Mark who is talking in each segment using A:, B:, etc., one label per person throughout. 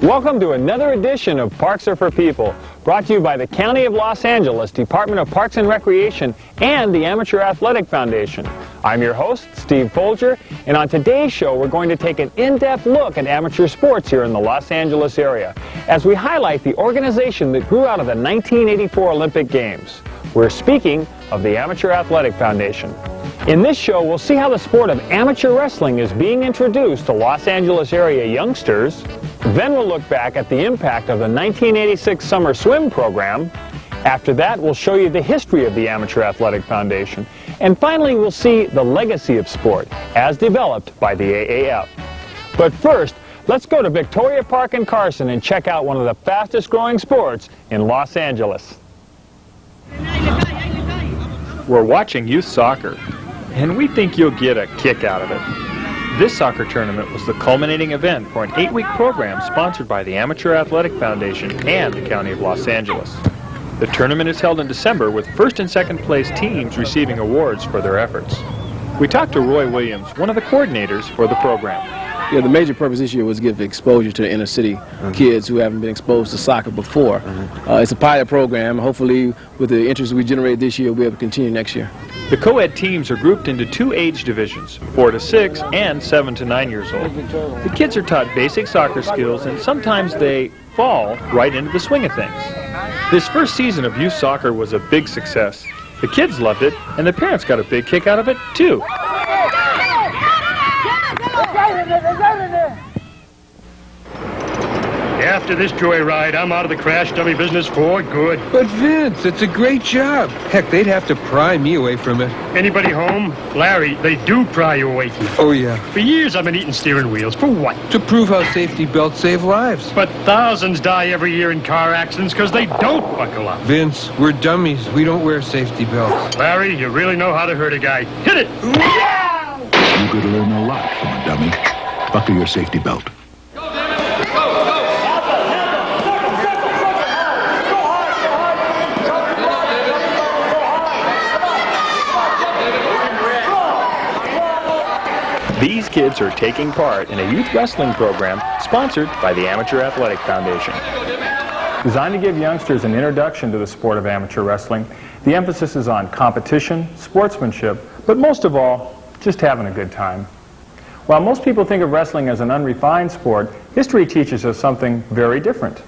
A: Welcome to another edition of Parks Are for People, brought to you by the County of Los Angeles, Department of Parks and Recreation, and the Amateur Athletic Foundation. I'm your host, Steve Foulger, and on today's show we're going to take an in-depth look at amateur sports here in the Los Angeles area, as we highlight the organization that grew out of the 1984 Olympic Games. We're speaking of the Amateur Athletic Foundation. In this show, we'll see how the sport of amateur wrestling is being introduced to Los Angeles area youngsters. Then we'll look back at the impact of the 1986 Summer Swim program. After that, we'll show you the history of the Amateur Athletic Foundation. And finally, we'll see the legacy of sport as developed by the AAF. But first, let's go to Victoria Park and Carson and check out one of the fastest growing sports in Los Angeles.
B: We're watching youth soccer, and we think you'll get a kick out of it. This soccer tournament was the culminating event for an 8-week program sponsored by the Amateur Athletic Foundation and the County of Los Angeles. The tournament is held in December with first and second place teams receiving awards for their efforts. We talked to Roy Williams, one of the coordinators for the program.
C: Yeah, the major purpose this year was to give exposure to the inner city kids who haven't been exposed to soccer before. It's a pilot program. Hopefully, with the interest we generate this year, we'll be able to continue next year.
B: The co-ed teams are grouped into 2 age divisions, 4 to 6 and 7 to 9 years old. The kids are taught basic soccer skills, and sometimes they fall right into the swing of things. This first season of youth soccer was a big success. The kids loved it, and the parents got a big kick out of it, too.
D: After this joyride, I'm out of the crash dummy business for good.
E: But Vince, it's a great job. Heck, they'd have to pry me away from it.
D: Anybody home? Larry, they do pry you away from it.
E: Oh, yeah.
D: For years I've been eating steering wheels. For what?
E: To prove how safety belts save lives.
D: But thousands die every year in car accidents because they don't buckle up.
E: Vince, we're dummies. We don't wear safety belts.
D: Larry, you really know how to hurt a guy. Hit it!
F: You could learn a lot from a dummy. Buckle your safety belt.
B: These kids are taking part in a youth wrestling program sponsored by the Amateur Athletic Foundation.
A: Designed to give youngsters an introduction to the sport of amateur wrestling, the emphasis is on competition, sportsmanship, but most of all, just having a good time. While most people think of wrestling as an unrefined sport, history teaches us something very different.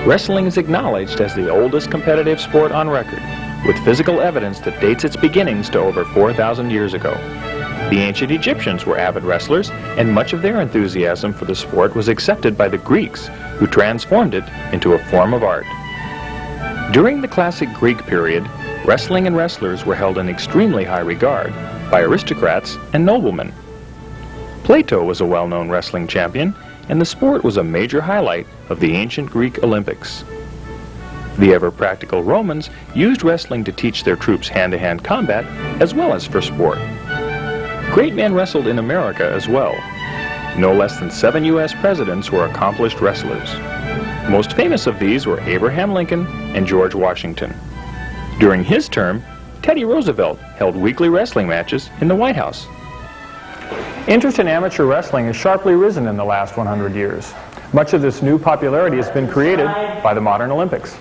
B: Wrestling is acknowledged as the oldest competitive sport on record, with physical evidence that dates its beginnings to over 4,000 years ago. The ancient Egyptians were avid wrestlers, and much of their enthusiasm for the sport was accepted by the Greeks, who transformed it into a form of art. During the classic Greek period, wrestling and wrestlers were held in extremely high regard by aristocrats and noblemen. Plato was a well-known wrestling champion, and the sport was a major highlight of the ancient Greek Olympics. The ever-practical Romans used wrestling to teach their troops hand-to-hand combat as well as for sport. Great men wrestled in America as well. No less than 7 U.S. presidents were accomplished wrestlers. Most famous of these were Abraham Lincoln and George Washington. During his term, Teddy Roosevelt held weekly wrestling matches in the White House.
A: Interest in amateur wrestling has sharply risen in the last 100 years. Much of this new popularity has been created by the modern Olympics.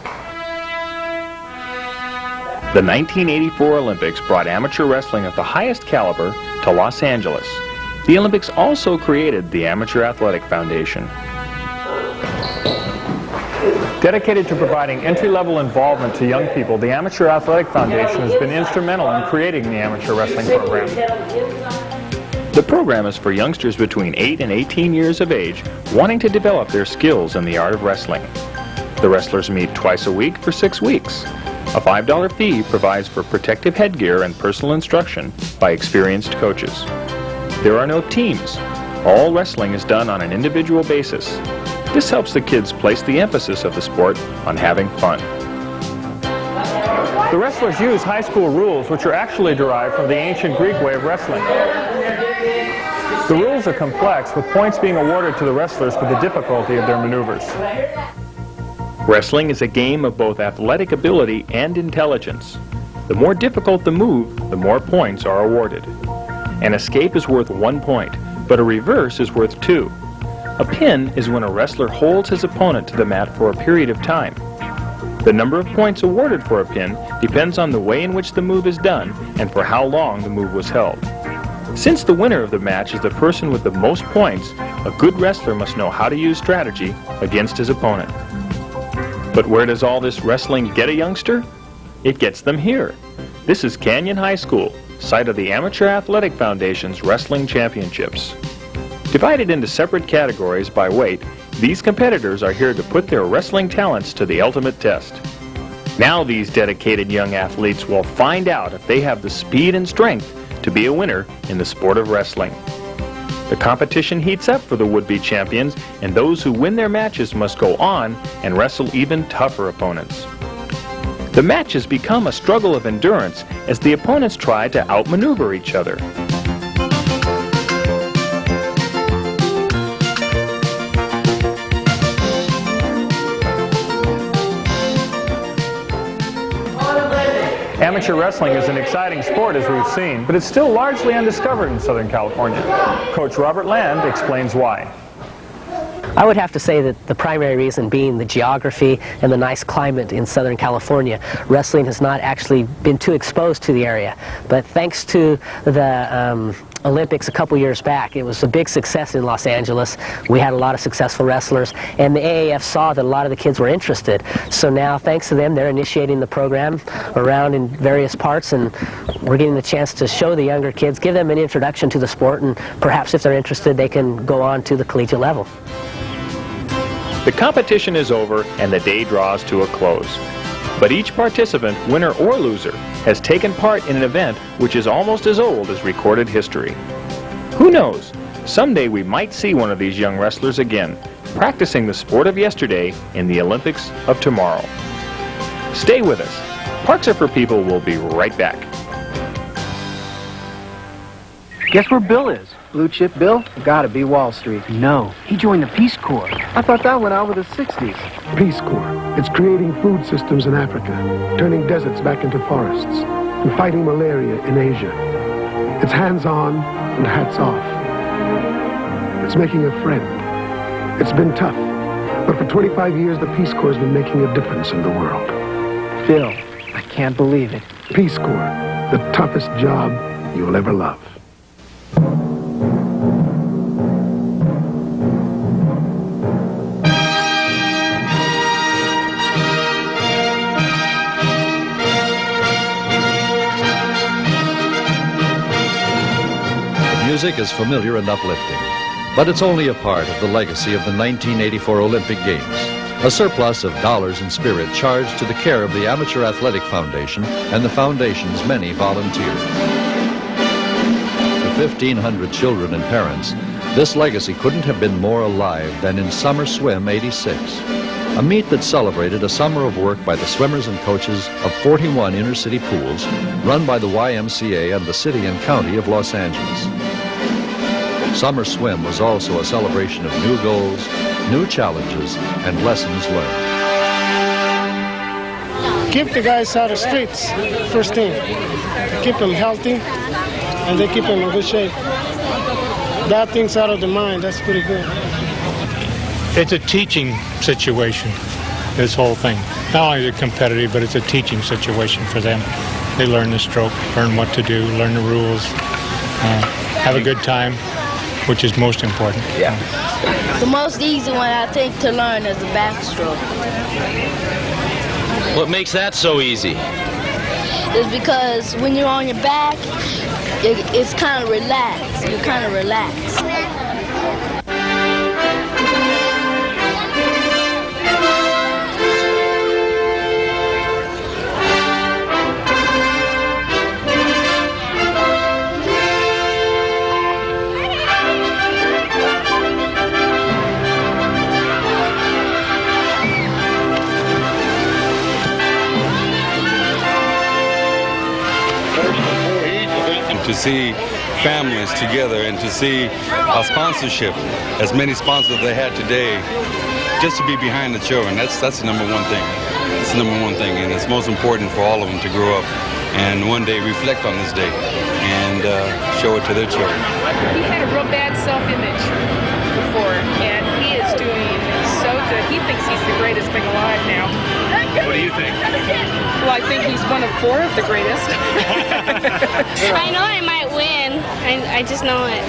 B: The 1984 Olympics brought amateur wrestling of the highest caliber to Los Angeles. The Olympics also created the Amateur Athletic Foundation.
A: Dedicated to providing entry-level involvement to young people, the Amateur Athletic Foundation has been instrumental in creating the amateur wrestling program.
B: The program is for youngsters between 8 and 18 years of age wanting to develop their skills in the art of wrestling. The wrestlers meet twice a week for 6 weeks. A $5 fee provides for protective headgear and personal instruction by experienced coaches. There are no teams. All wrestling is done on an individual basis. This helps the kids place the emphasis of the sport on having fun.
A: The wrestlers use high school rules which are actually derived from the ancient Greek way of wrestling. The rules are complex, with points being awarded to the wrestlers for the difficulty of their maneuvers.
B: Wrestling is a game of both athletic ability and intelligence. The more difficult the move, the more points are awarded. An escape is worth 1 point, but a reverse is worth 2. A pin is when a wrestler holds his opponent to the mat for a period of time. The number of points awarded for a pin depends on the way in which the move is done and for how long the move was held. Since the winner of the match is the person with the most points, a good wrestler must know how to use strategy against his opponent. But where does all this wrestling get a youngster? It gets them here. This is Canyon High School, site of the Amateur Athletic Foundation's Wrestling Championships. Divided into separate categories by weight, these competitors are here to put their wrestling talents to the ultimate test. Now these dedicated young athletes will find out if they have the speed and strength to be a winner in the sport of wrestling. The competition heats up for the would-be champions, and those who win their matches must go on and wrestle even tougher opponents. The matches become a struggle of endurance as the opponents try to outmaneuver each other.
A: Amateur wrestling is an exciting sport, as we've seen, but it's still largely undiscovered in Southern California. Coach Robert Land explains why.
G: I would have to say that the primary reason being the geography and the nice climate in Southern California. Wrestling has not actually been too exposed to the area, but thanks to the Olympics a couple years back, it was a big success in Los Angeles. We had a lot of successful wrestlers, and the AAF saw that a lot of the kids were interested. So now, thanks to them, they're initiating the program around in various parts, and we're getting the chance to show the younger kids, give them an introduction to the sport, and perhaps if they're interested, they can go on to the collegiate level.
B: The competition is over and the day draws to a close. But each participant, winner or loser, has taken part in an event which is almost as old as recorded history. Who knows? Someday we might see one of these young wrestlers again, practicing the sport of yesterday in the Olympics of tomorrow. Stay with us. Parks Are for People will be right back.
H: Guess where Bill is? Blue chip Bill? Gotta be Wall Street. No, he joined the Peace Corps. I thought that went out with the 60s.
I: Peace Corps. It's creating food systems in Africa, turning deserts back into forests, and fighting malaria in Asia. It's hands-on and hats off. It's making a friend. It's been tough, but for 25 years the Peace Corps has been making a difference in the world.
H: Bill, I can't believe it.
I: Peace Corps, the toughest job you'll ever love.
J: Music is familiar and uplifting, but it's only a part of the legacy of the 1984 Olympic Games, a surplus of dollars and spirit charged to the care of the Amateur Athletic Foundation and the Foundation's many volunteers. To 1,500 children and parents, this legacy couldn't have been more alive than in Summer Swim '86, a meet that celebrated a summer of work by the swimmers and coaches of 41 inner-city pools run by the YMCA and the City and County of Los Angeles. Summer Swim was also a celebration of new goals, new challenges, and lessons learned.
K: Keep the guys out of the streets, first thing. Keep them healthy, and they keep them in good shape. Bad things out of the mind, that's pretty good.
D: It's a teaching situation, this whole thing. Not only is it competitive, but it's a teaching situation for them. They learn the stroke, learn what to do, learn the rules, have a good time, which is most important.
L: Yeah. The most easy one, I think, to learn is the backstroke.
M: What makes that so easy?
L: It's because when you're on your back, it's kind of relaxed. You kind of relax.
N: To see families together and to see a sponsorship, as many sponsors they had today, just to be behind the children, that's the number one thing. It's the number one thing, and it's most important for all of them to grow up and one day reflect on this day and show it to their children.
O: He had a real bad self-image before, and
M: he's the greatest thing alive now.
B: What do you think?
M: Well, I think he's one of 4 of the greatest.
L: I know I might win. I just know it.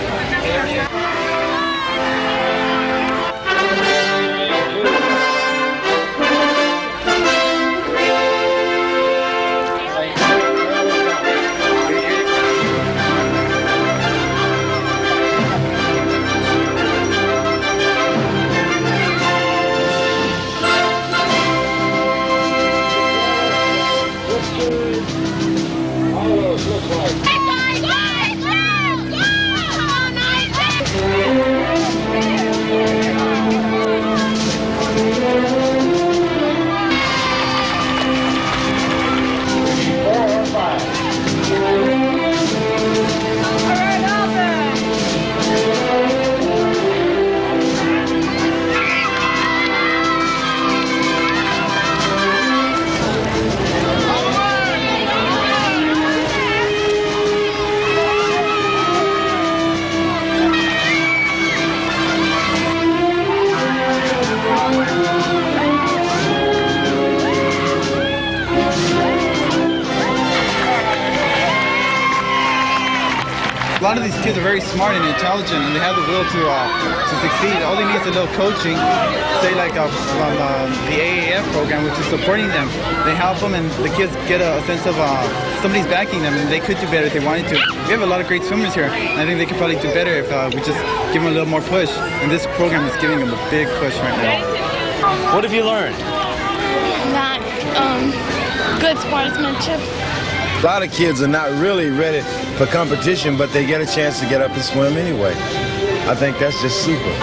O: A lot of these kids are very smart and intelligent, and they have the will to succeed. All they need is a little coaching, say like from the AAF program, which is supporting them. They help them, and the kids get a sense of somebody's backing them, and they could do better if they wanted to. We have a lot of great swimmers here, and I think they could probably do better if we just give them a little more push. And this program is giving them a big push right now.
B: What have you learned?
L: Not good sportsmanship.
P: A lot of kids are not really ready for competition, but they get a chance to get up and swim anyway. I think that's just super.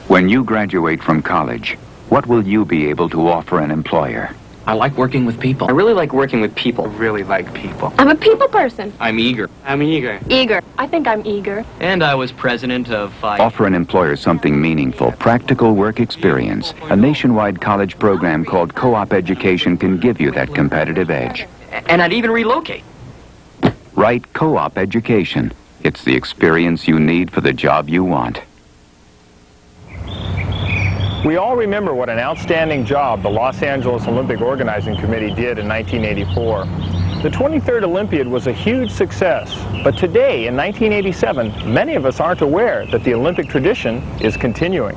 Q: When you graduate from college, what will you be able to offer an employer?
R: I like working with people. I really like working with people. I really like people.
S: I'm a people person.
R: I'm eager. I'm eager.
S: Eager. I think I'm eager.
R: And I was president of
Q: Offer an employer something meaningful, practical work experience. A nationwide college program called Co-op Education can give you that competitive edge.
R: And I'd even relocate.
Q: Right, Co-op Education. It's the experience you need for the job you want.
A: We all remember what an outstanding job the Los Angeles Olympic Organizing Committee did in 1984. The 23rd Olympiad was a huge success, but today, in 1987, many of us aren't aware that the Olympic tradition is continuing.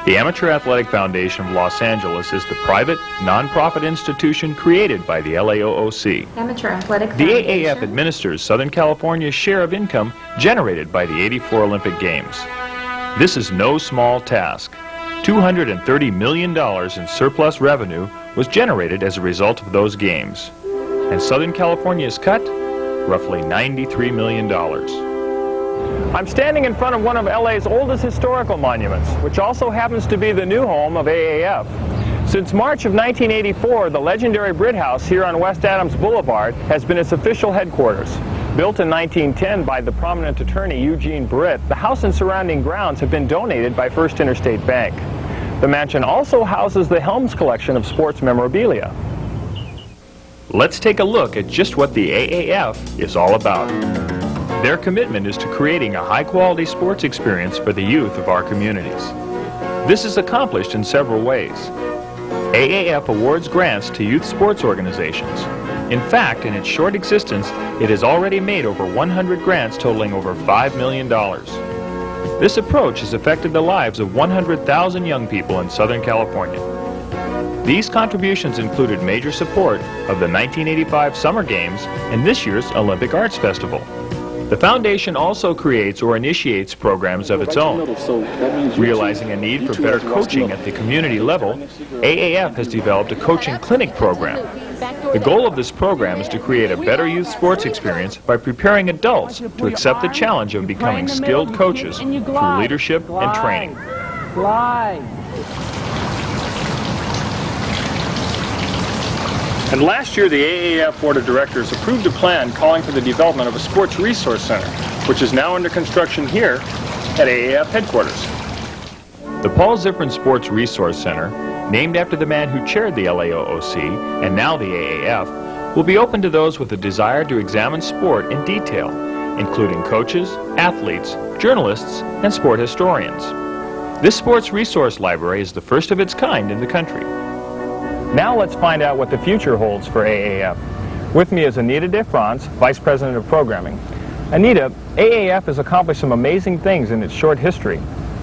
B: The Amateur Athletic Foundation of Los Angeles is the private, non-profit institution created by the LAOOC.
S: Amateur Athletic
B: The
S: Foundation.
B: AAF administers Southern California's share of income generated by the '84 Olympic Games. This is no small task. $230 million in surplus revenue was generated as a result of those games. And Southern California's cut? Roughly $93 million.
A: I'm standing in front of one of LA's oldest historical monuments, which also happens to be the new home of AAF. Since March of 1984, the legendary Britt House here on West Adams Boulevard has been its official headquarters. Built in 1910 by the prominent attorney Eugene Britt, the house and surrounding grounds have been donated by First Interstate Bank. The mansion also houses the Helms collection of sports memorabilia.
B: Let's take a look at just what the AAF is all about. Their commitment is to creating a high-quality sports experience for the youth of our communities. This is accomplished in several ways. AAF awards grants to youth sports organizations. In fact, in its short existence, it has already made over 100 grants totaling over $5 million. This approach has affected the lives of 100,000 young people in Southern California. These contributions included major support of the 1985 Summer Games and this year's Olympic Arts Festival. The foundation also creates or initiates programs of its own. Realizing a need for better coaching at the community level, AAF has developed a coaching clinic program. The goal of this program is to create a better youth sports experience by preparing adults to accept the challenge of becoming skilled coaches through leadership and training.
A: And last year, the AAF Board of Directors approved a plan calling for the development of a sports resource center, which is now under construction here at AAF headquarters.
B: The Paul Ziffrin Sports Resource Center, named after the man who chaired the LAOOC and now the AAF, will be open to those with a desire to examine sport in detail, including coaches, athletes, journalists, and sport historians. This sports resource library is the first of its kind in the country.
A: Now let's find out what the future holds for AAF. With me is Anita DeFrance, Vice President of Programming. Anita, AAF has accomplished some amazing things in its short history.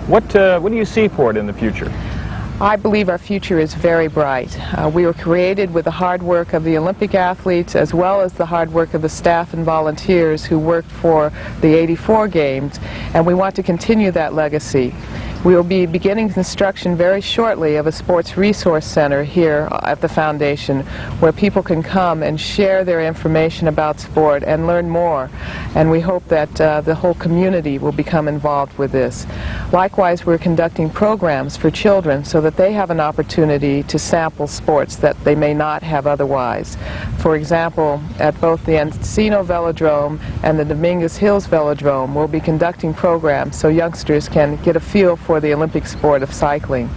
A: What do you see for it in the future?
T: I believe our future is very bright. We were created with the hard work of the Olympic athletes as well as the hard work of the staff and volunteers who worked for the '84 Games, and we want to continue that legacy. We will be beginning construction very shortly of a sports resource center here at the foundation where people can come and share their information about sport and learn more. And we hope that the whole community will become involved with this. Likewise, we're conducting programs for children so that they have an opportunity to sample sports that they may not have otherwise. For example, at both the Encino Velodrome and the Dominguez Hills Velodrome, we'll be conducting programs so youngsters can get a feel for the Olympic sport of cycling.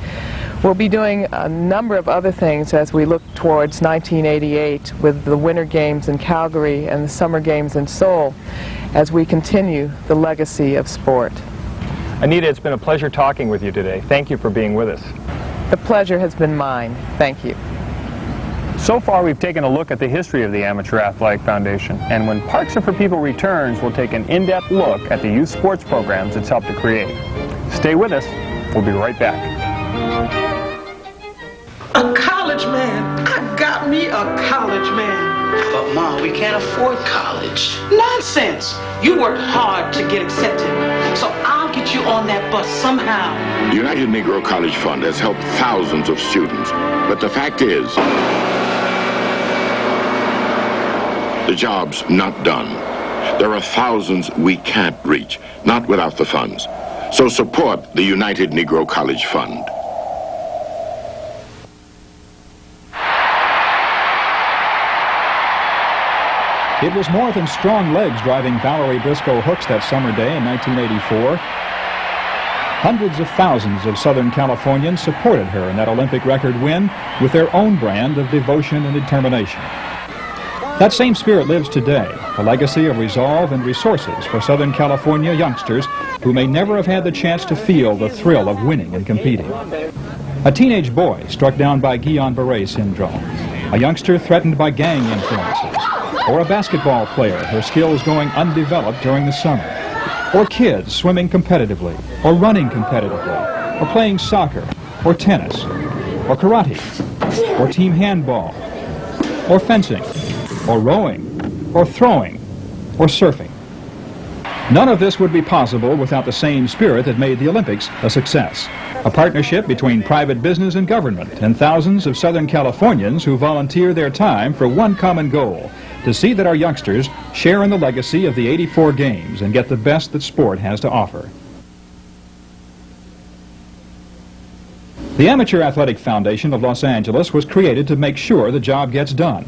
T: We'll be doing a number of other things as we look towards 1988 with the Winter Games in Calgary and the Summer Games in Seoul as we continue the legacy of sport.
A: Anita, it's been a pleasure talking with you today. Thank you for being with us.
T: The pleasure has been mine. Thank you.
A: So far, we've taken a look at the history of the Amateur Athletic Foundation, and when Parks Are for People returns, we'll take an in-depth look at the youth sports programs it's helped to create. Stay with us. We'll be right back.
U: A college man. I got me a college man.
V: But Mom, we can't afford college.
U: Nonsense. You worked hard to get accepted, so I'll get you on that bus somehow.
W: The United Negro College Fund has helped thousands of students, but the fact is, the job's not done. There are thousands we can't reach, not without the funds. So support the United Negro College Fund.
X: It was more than strong legs driving Valerie Briscoe Hooks that summer day in 1984. Hundreds of thousands of Southern Californians supported her in that Olympic record win with their own brand of devotion and determination. That same spirit lives today, a legacy of resolve and resources for Southern California youngsters who may never have had the chance to feel the thrill of winning and competing. A teenage boy struck down by Guillain-Barré syndrome, a youngster threatened by gang influences, or a basketball player, her skills going undeveloped during the summer, or kids swimming competitively, or running competitively, or playing soccer, or tennis, or karate, or team handball, or fencing, or rowing, or throwing, or surfing. None of this would be possible without the same spirit that made the Olympics a success. A partnership between private business and government and thousands of Southern Californians who volunteer their time for one common goal, to see that our youngsters share in the legacy of the '84 Games and get the best that sport has to offer. The Amateur Athletic Foundation of Los Angeles was created to make sure the job gets done.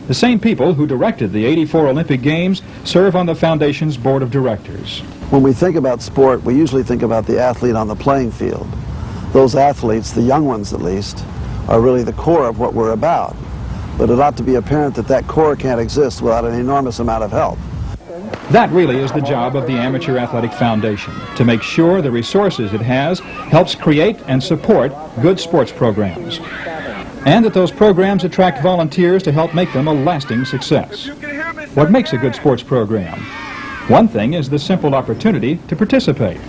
X: The same people who directed the '84 Olympic Games serve on the foundation's board of directors.
C: When we think about sport, we usually think about the athlete on the playing field. Those athletes, the young ones at least, are really the core of what we're about. But it ought to be apparent that that core can't exist without an enormous amount of help.
X: That really is the job of the Amateur Athletic Foundation, to make sure the resources it has helps create and support good sports programs, and that those programs attract volunteers to help make them a lasting success. What makes a good sports program? One thing is the simple opportunity to participate.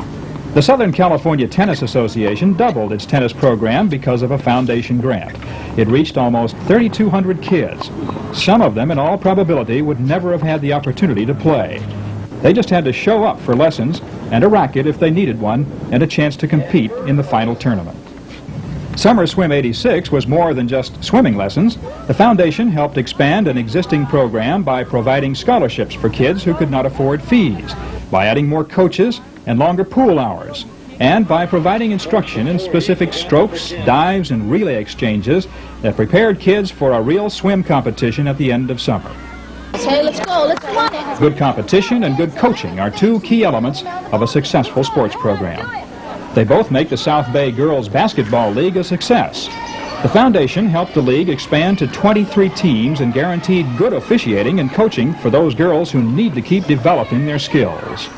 X: The Southern California Tennis Association doubled its tennis program because of a foundation grant. It reached almost 3,200 kids. Some of them, in all probability, would never have had the opportunity to play. They just had to show up for lessons and a racket if they needed one, and a chance to compete in the final tournament. Summer Swim '86 was more than just swimming lessons. The foundation helped expand an existing program by providing scholarships for kids who could not afford fees, by adding more coaches and longer pool hours, and by providing instruction in specific strokes, dives, and relay exchanges that prepared kids for a real swim competition at the end of summer.
L: Hey, let's go. Let's go.
X: Good competition and good coaching are two key elements of a successful sports program. They both make the South Bay Girls Basketball League a success. The foundation helped the league expand to 23 teams and guaranteed good officiating and coaching for those girls who need to keep developing their skills.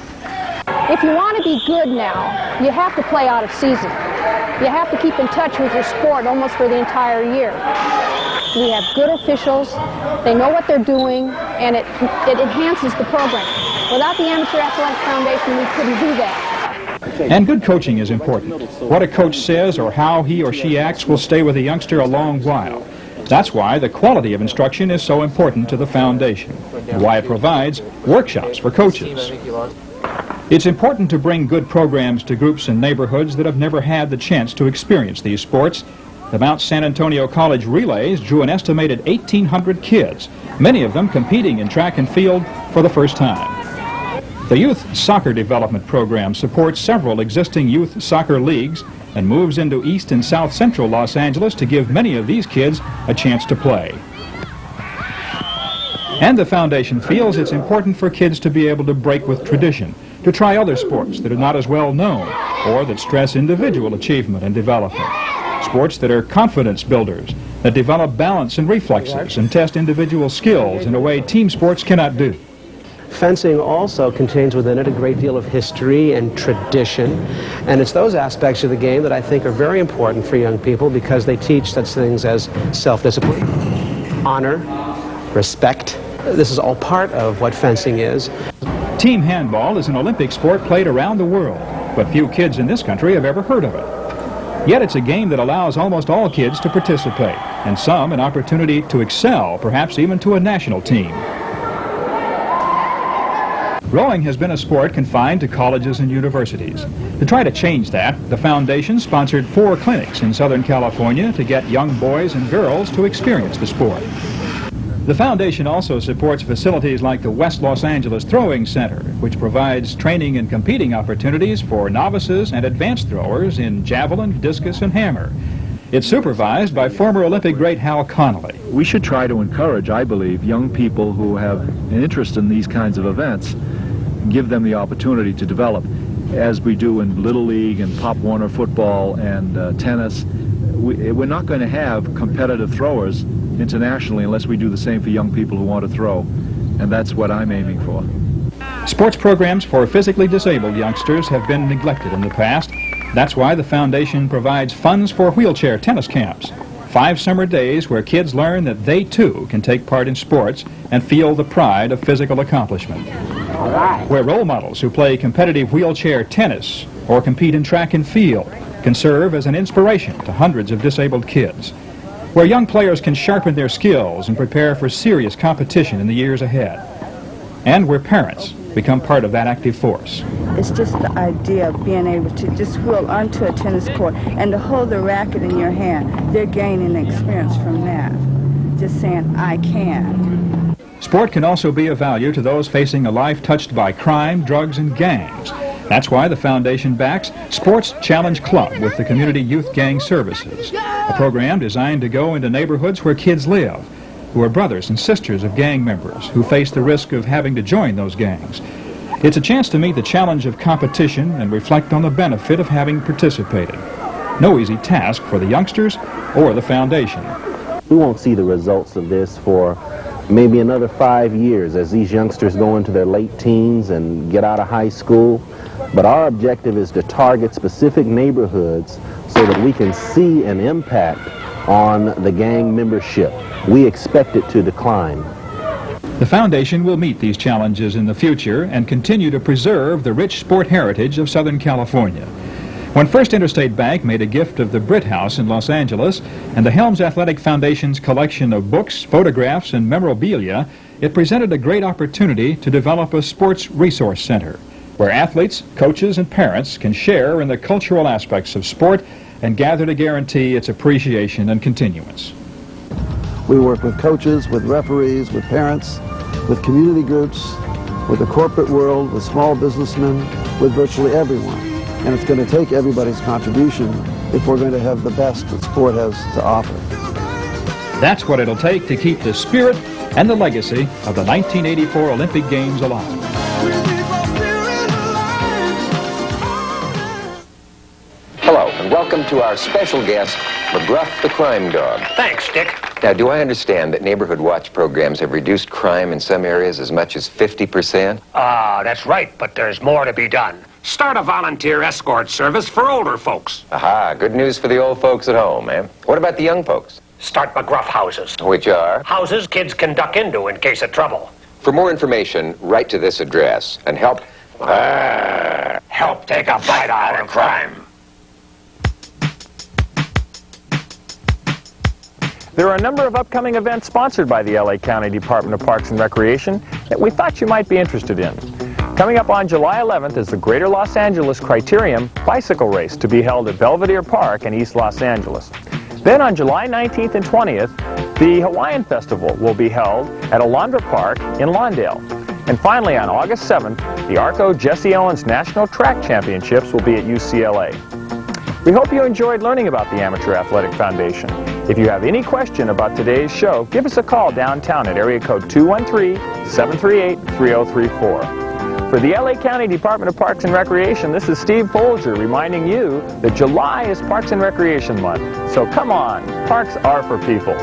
E: If you want to be good now, you have to play out of season. You have to keep in touch with your sport almost for the entire year. We have good officials, they know what they're doing, and it enhances the program. Without the Amateur Athletic Foundation, we couldn't do that.
X: And good coaching is important. What a coach says or how he or she acts will stay with a youngster a long while. That's why the quality of instruction is so important to the foundation, and why it provides workshops for coaches. It's important to bring good programs to groups and neighborhoods that have never had the chance to experience these sports. The Mount San Antonio College Relays drew an estimated 1,800 kids, many of them competing in track and field for the first time. The Youth Soccer Development Program supports several existing youth soccer leagues and moves into East and South Central Los Angeles to give many of these kids a chance to play. And the foundation feels it's important for kids to be able to break with tradition, to try other sports that are not as well known or that stress individual achievement and development. Sports that are confidence builders, that develop balance and reflexes and test individual skills in a way team sports cannot do.
F: Fencing also contains within it a great deal of history and tradition, and it's those aspects of the game that I think are very important for young people because they teach such things as self-discipline, honor, respect. This is all part of what fencing is.
X: Team handball is an Olympic sport played around the world, but few kids in this country have ever heard of it. Yet it's a game that allows almost all kids to participate, and some an opportunity to excel, perhaps even to a national team. Rowing has been a sport confined to colleges and universities. To try to change that, the foundation sponsored 4 clinics in Southern California to get young boys and girls to experience the sport. The foundation also supports facilities like the West Los Angeles Throwing Center, which provides training and competing opportunities for novices and advanced throwers in javelin, discus, and hammer. It's supervised by former Olympic great Hal Connolly.
G: We should try to encourage, I believe, young people who have an interest in these kinds of events, give them the opportunity to develop, as we do in Little League and Pop Warner football and tennis. We're not going to have competitive throwers internationally unless we do the same for young people who want to throw, and that's what I'm aiming for.
X: Sports programs for physically disabled youngsters have been neglected in the past. That's why the foundation provides funds for wheelchair tennis camps, 5 summer days where kids learn that they too can take part in sports and feel the pride of physical accomplishment. Where role models who play competitive wheelchair tennis or compete in track and field can serve as an inspiration to hundreds of disabled kids. Where young players can sharpen their skills and prepare for serious competition in the years ahead. And where parents become part of that active force.
Y: It's just the idea of being able to just wheel onto a tennis court and to hold the racket in your hand. They're gaining experience from that. Just saying, I can.
X: Sport can also be of value to those facing a life touched by crime, drugs, and gangs. That's why the foundation backs Sports Challenge Club with the Community Youth Gang Services, a program designed to go into neighborhoods where kids live, who are brothers and sisters of gang members who face the risk of having to join those gangs. It's a chance to meet the challenge of competition and reflect on the benefit of having participated. No easy task for the youngsters or the foundation.
D: We won't see the results of this for maybe another 5 years as these youngsters go into their late teens and get out of high school. But our objective is to target specific neighborhoods so that we can see an impact on the gang membership. We expect it to decline.
X: The foundation will meet these challenges in the future and continue to preserve the rich sport heritage of Southern California. When First Interstate Bank made a gift of the Britt House in Los Angeles and the Helms Athletic Foundation's collection of books, photographs, and memorabilia, it presented a great opportunity to develop a sports resource center where athletes, coaches, and parents can share in the cultural aspects of sport and gather to guarantee its appreciation and continuance.
C: We work with coaches, with referees, with parents, with community groups, with the corporate world, with small businessmen, with virtually everyone. And it's going to take everybody's contribution if we're going to have the best that sport has to offer.
X: That's what it'll take to keep the spirit and the legacy of the 1984 Olympic Games alive.
H: Hello, and welcome to our special guest, McGruff the Crime Dog.
I: Thanks, Dick.
H: Now, do I understand that Neighborhood Watch programs have reduced crime in some areas as much as 50%?
I: That's right, but there's more to be done. Start a volunteer escort service for older folks.
H: Aha, good news for the old folks at home, eh? What about the young folks?
I: Start McGruff houses.
H: Which are?
I: Houses kids can duck into in case of trouble.
H: For more information, write to this address and help
I: take a bite out of crime.
A: There are a number of upcoming events sponsored by the LA County Department of Parks and Recreation that we thought you might be interested in. Coming up on July 11th is the Greater Los Angeles Criterium Bicycle Race to be held at Belvedere Park in East Los Angeles. Then on July 19th and 20th, the Hawaiian Festival will be held at Alondra Park in Lawndale. And finally on August 7th, the Arco Jesse Owens National Track Championships will be at UCLA. We hope you enjoyed learning about the Amateur Athletic Foundation. If you have any question about today's show, give us a call downtown at area code 213-738-3034. For the LA County Department of Parks and Recreation, this is Steve Foulger reminding you that July is Parks and Recreation Month. So come on, parks are for people.